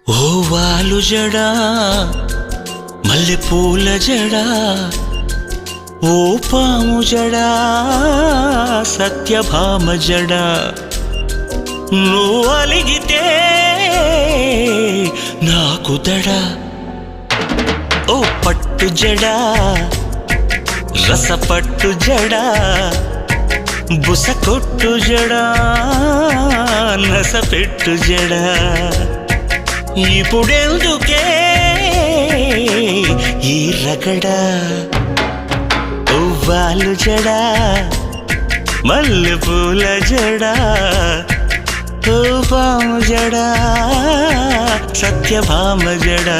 ఓ వాలు జడా మల్లె పూల జడా ఓ పాము జడా సత్యభామ జడా నువ్వు అలిగితే నాకు దడా ఓ పట్టు జడా రసపట్టు జడా బుసకొట్టు జడా నసపెట్టు జడా ఇప్పుడెందుకే ఈ రగడా వాలు జడా మల్లె పూల జడా ఓ పాము జడా సత్యభామ జడా